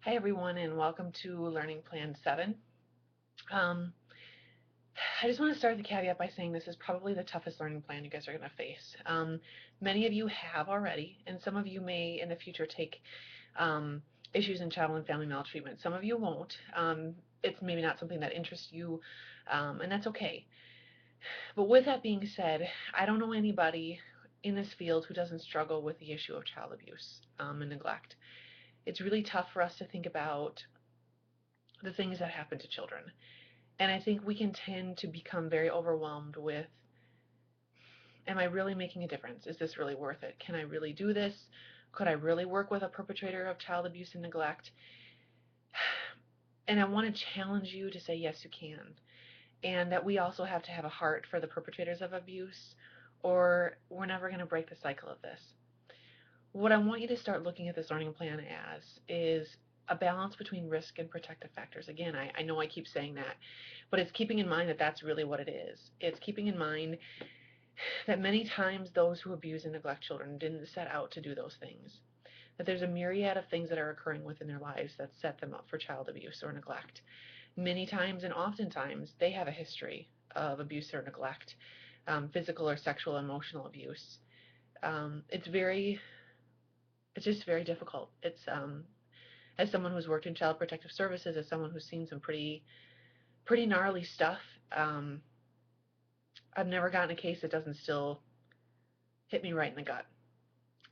Hi everyone and welcome to Learning Plan 7. Um, I just want to start the caveat by saying this is probably the toughest learning plan you guys are going to face. Many of you have already, and some of you may in the future take um, issues in child and family maltreatment. Some of you won't. It's maybe not something that interests you, and that's okay. But with that being said, I don't know anybody in this field who doesn't struggle with the issue of child abuse and neglect. It's really tough for us to think about the things that happen to children. And I think we can tend to become very overwhelmed with, am I really making a difference? Is this really worth it? Can I really do this? Could I really work with a perpetrator of child abuse and neglect? And I want to challenge you to say, yes, you can. And that we also have to have a heart for the perpetrators of abuse, or we're never going to break the cycle of this. What I want you to start looking at this learning plan as is a balance between risk and protective factors. Again, I know I keep saying that, but it's keeping in mind that that's really what it is. It's keeping in mind that many times those who abuse and neglect children didn't set out to do those things. That there's a myriad of things that are occurring within their lives that set them up for child abuse or neglect. Many times and oftentimes they have a history of abuse or neglect, physical or sexual, emotional abuse. It's just very difficult. It's as someone who's worked in child protective services, as someone who's seen some pretty gnarly stuff. Um, I've never gotten a case that doesn't still hit me right in the gut.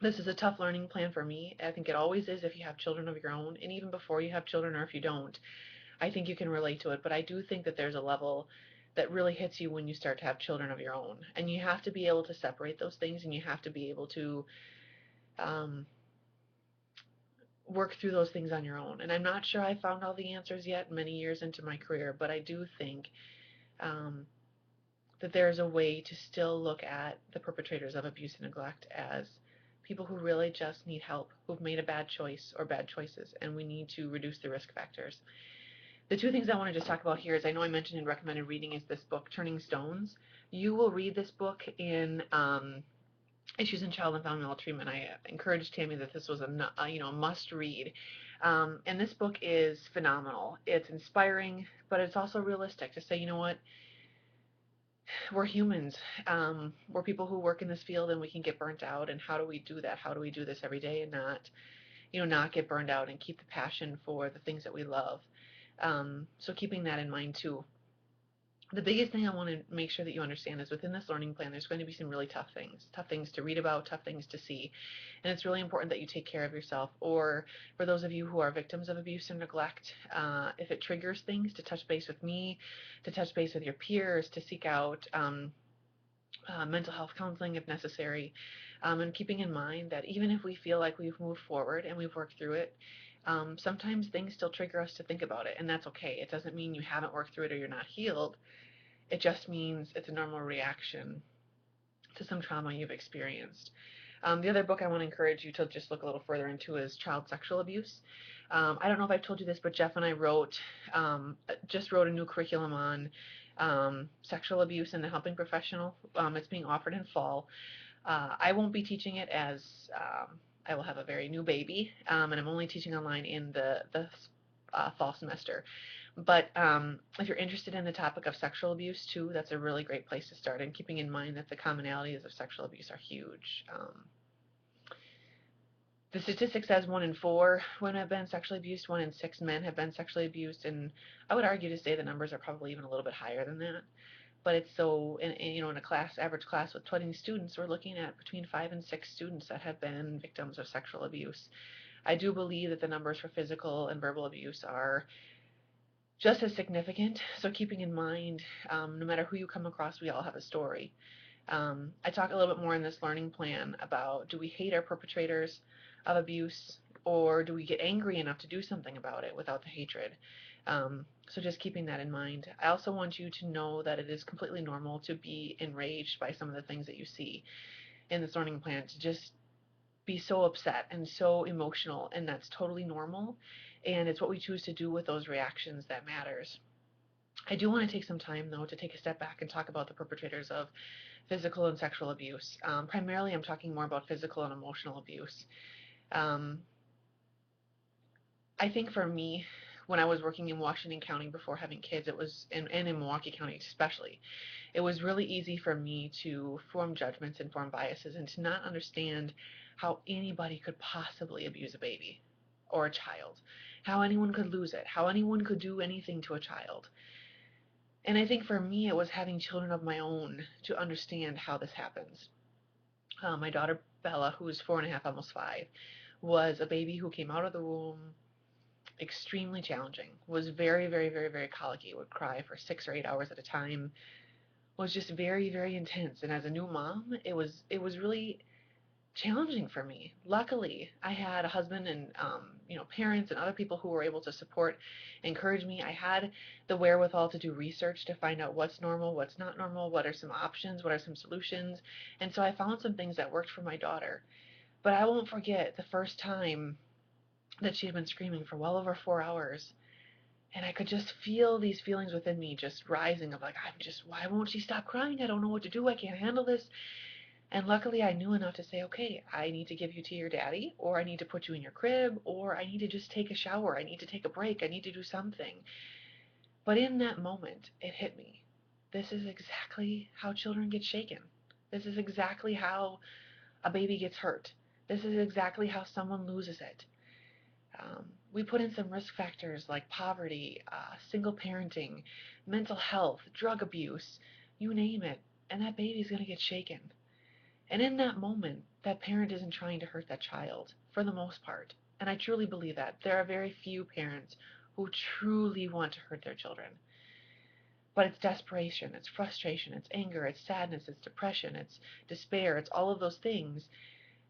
This is a tough learning plan for me. I think it always is if you have children of your own, and even before you have children or if you don't, I think you can relate to it. But I do think that there's a level that really hits you when you start to have children of your own, and you have to be able to separate those things, and you have to be able to um, work through those things on your own. And I'm not sure I found all the answers yet many years into my career, but I do think um, that there's a way to still look at the perpetrators of abuse and neglect as people who really just need help, who've made a bad choice or bad choices, and we need to reduce the risk factors. The two things I want to just talk about here is I know I mentioned in recommended reading is this book, Turning Stones. You will read this book in Issues in Child and Family Maltreatment. I encouraged Tammy that this was a must read. And this book is phenomenal. It's inspiring, but it's also realistic to say, you know what, we're humans. We're people who work in this field and we can get burnt out. And how do we do that? How do we do this every day and not get burned out and keep the passion for the things that we love? So keeping that in mind too. The biggest thing I want to make sure that you understand is within this learning plan, there's going to be some really tough things to read about, tough things to see. And it's really important that you take care of yourself. Or for those of you who are victims of abuse and neglect, if it triggers things, to touch base with me, to touch base with your peers, to seek out mental health counseling if necessary, and keeping in mind that even if we feel like we've moved forward and we've worked through it, sometimes things still trigger us to think about it, and that's okay. It doesn't mean you haven't worked through it or you're not healed. It just means it's a normal reaction to some trauma you've experienced. The other book I want to encourage you to just look a little further into is Child Sexual Abuse. I don't know if I've told you this, but Jeff and I just wrote a new curriculum on sexual abuse in the helping professional. It's being offered in fall. I won't be teaching it as I will have a very new baby, and I'm only teaching online in the fall semester. But if you're interested in the topic of sexual abuse too, that's a really great place to start. And keeping in mind that the commonalities of sexual abuse are huge. The statistic says 1 in 4 women have been sexually abused, 1 in 6 men have been sexually abused, and I would argue to say the numbers are probably even a little bit higher than that. But it's so, in a average class with 20 students, we're looking at between 5 and 6 students that have been victims of sexual abuse. I do believe that the numbers for physical and verbal abuse are just as significant. So keeping in mind, no matter who you come across, we all have a story. I talk a little bit more in this learning plan about, do we hate our perpetrators of abuse, or do we get angry enough to do something about it without the hatred? So just keeping that in mind. I also want you to know that it is completely normal to be enraged by some of the things that you see in this learning plan, to just be so upset and so emotional, and that's totally normal, and it's what we choose to do with those reactions that matters. I do want to take some time, though, to take a step back and talk about the perpetrators of physical and sexual abuse. Primarily, I'm talking more about physical and emotional abuse. Um, I think for me, when I was working in Washington County before having kids, it was, and in Milwaukee County especially, it was really easy for me to form judgments and form biases and to not understand how anybody could possibly abuse a baby or a child, how anyone could lose it, how anyone could do anything to a child. And I think for me, it was having children of my own to understand how this happens. My daughter Bella, who is 4.5, almost 5, was a baby who came out of the womb extremely challenging, was very, very, very, very colicky, would cry for 6 or 8 hours at a time, was just very, very intense. And as a new mom, it was really challenging for me. Luckily, I had a husband and parents and other people who were able to support, encourage me. I had the wherewithal to do research to find out what's normal, what's not normal, what are some options, what are some solutions. And so I found some things that worked for my daughter. But I won't forget the first time that she had been screaming for well over 4 hours. And I could just feel these feelings within me just rising of like, why won't she stop crying? I don't know what to do. I can't handle this. And luckily, I knew enough to say, okay, I need to give you to your daddy, or I need to put you in your crib, or I need to just take a shower. I need to take a break. I need to do something. But in that moment, it hit me. This is exactly how children get shaken. This is exactly how a baby gets hurt. This is exactly how someone loses it. We put in some risk factors like poverty, single parenting, mental health, drug abuse, you name it, and that baby's going to get shaken. And in that moment, that parent isn't trying to hurt that child, for the most part. And I truly believe that. There are very few parents who truly want to hurt their children. But it's desperation, it's frustration, it's anger, it's sadness, it's depression, it's despair, it's all of those things.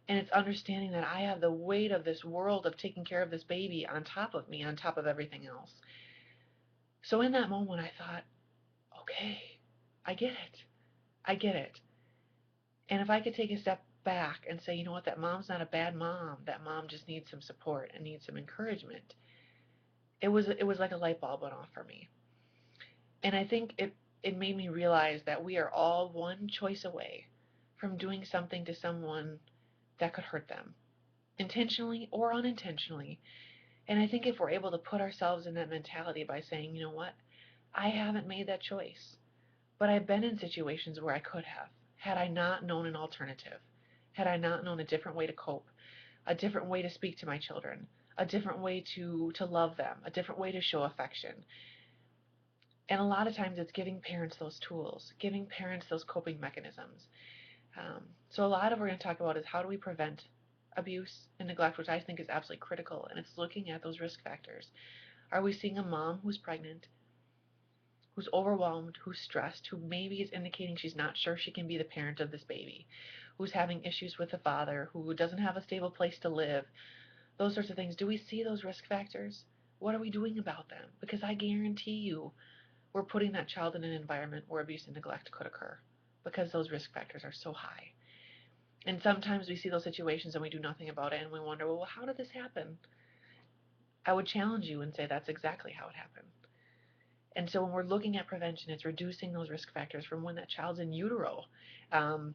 And it's understanding that I have the weight of this world of taking care of this baby on top of me, on top of everything else. So in that moment, I thought, okay, I get it. I get it. And if I could take a step back and say, you know what, that mom's not a bad mom. That mom just needs some support and needs some encouragement. It was like a light bulb went off for me. And I think it made me realize that we are all one choice away from doing something to someone that could hurt them, intentionally or unintentionally. And I think if we're able to put ourselves in that mentality by saying, you know what, I haven't made that choice, but I've been in situations where I could have, had I not known an alternative, had I not known a different way to cope, a different way to speak to my children, a different way to love them, a different way to show affection. And a lot of times it's giving parents those tools, giving parents those coping mechanisms. So a lot of what we're going to talk about is how do we prevent abuse and neglect, which I think is absolutely critical, and it's looking at those risk factors. Are we seeing a mom who's pregnant, who's overwhelmed, who's stressed, who maybe is indicating she's not sure she can be the parent of this baby, who's having issues with the father, who doesn't have a stable place to live, those sorts of things? Do we see those risk factors? What are we doing about them? Because I guarantee you we're putting that child in an environment where abuse and neglect could occur because those risk factors are so high. And sometimes we see those situations and we do nothing about it and we wonder, well, how did this happen? I would challenge you and say that's exactly how it happened. And so when we're looking at prevention, it's reducing those risk factors from when that child's in utero, um,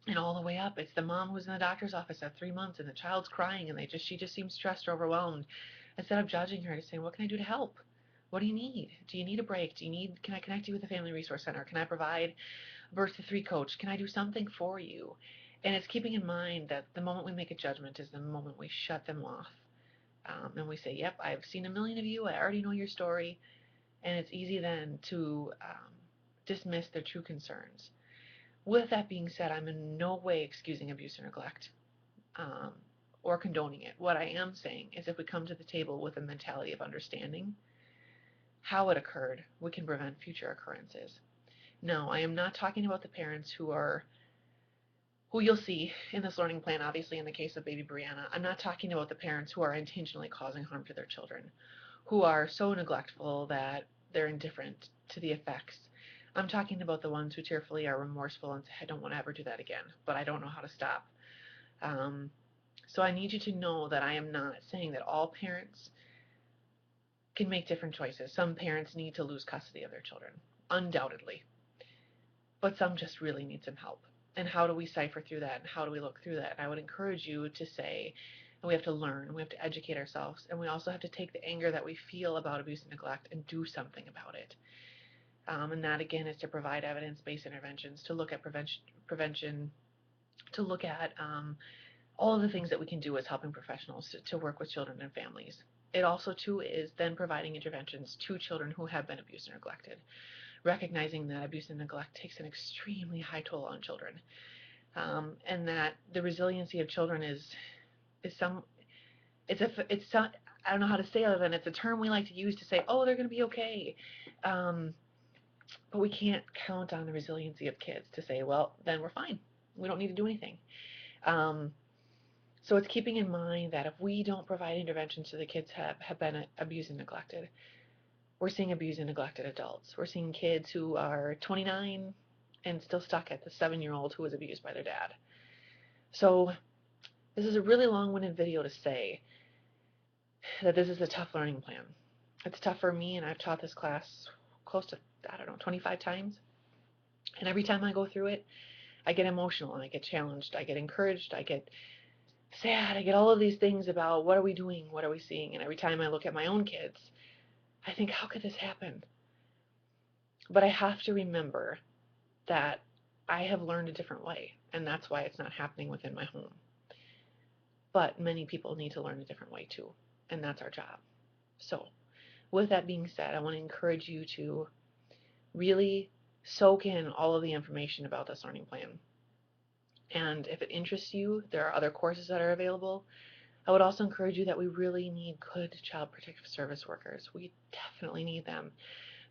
and all the way up. It's the mom who's in the doctor's office at 3 months and the child's crying and she just seems stressed or overwhelmed. Instead of judging her, to say, what can I do to help? What do you need? Do you need a break? Can I connect you with a family resource center? Can I provide a birth to 3 coach? Can I do something for you? And it's keeping in mind that the moment we make a judgment is the moment we shut them off. And we say, yep, I've seen a million of you. I already know your story. And it's easy then to dismiss their true concerns. With that being said, I'm in no way excusing abuse or neglect, um, or condoning it. What I am saying is if we come to the table with a mentality of understanding how it occurred, we can prevent future occurrences. Now, I am not talking about the parents who you'll see in this learning plan, obviously in the case of baby Brianna. I'm not talking about the parents who are intentionally causing harm to their children, who are so neglectful that they're indifferent to the effects. I'm talking about the ones who tearfully are remorseful and say, I don't want to ever do that again, but I don't know how to stop. So I need you to know that I am not saying that all parents can make different choices. Some parents need to lose custody of their children, undoubtedly, but some just really need some help. And how do we cipher through that, and how do we look through that? And I would encourage you to say, and we have to learn, we have to educate ourselves, and we also have to take the anger that we feel about abuse and neglect and do something about it. And that again is to provide evidence-based interventions, to look at prevention, to look at all of the things that we can do as helping professionals to work with children and families. It also too is then providing interventions to children who have been abused or neglected, recognizing that abuse and neglect takes an extremely high toll on children, and that the resiliency of children is some it's some, I don't know how to say it other than it's a term we like to use to say, oh, they're going to be okay. Um, but we can't count on the resiliency of kids to say, well, then we're fine. We don't need to do anything. Um, so it's keeping in mind that if we don't provide interventions to the kids have been abused and neglected, we're seeing abused and neglected adults. We're seeing kids who are 29 and still stuck at the 7-year-old who was abused by their dad. So this is a really long-winded video to say that this is a tough learning plan. It's tough for me, and I've taught this class close to, I don't know, 25 times. And every time I go through it, I get emotional, and I get challenged, I get encouraged, I get sad, I get all of these things about what are we doing, what are we seeing. And every time I look at my own kids, I think, how could this happen? But I have to remember that I have learned a different way, and that's why it's not happening within my home. But many people need to learn a different way too, and that's our job. So with that being said, I want to encourage you to really soak in all of the information about this learning plan. And if it interests you, there are other courses that are available. I would also encourage you that we really need good child protective service workers. We definitely need them.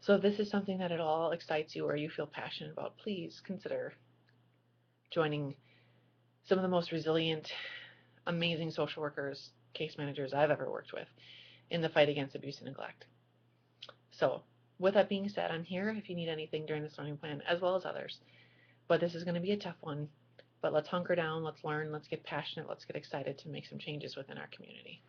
So if this is something that at all excites you or you feel passionate about, please consider joining some of the most resilient, amazing social workers, case managers I've ever worked with in the fight against abuse and neglect. So with that being said, I'm here if you need anything during this learning plan, as well as others. But this is going to be a tough one. But let's hunker down, let's learn, let's get passionate, let's get excited to make some changes within our community.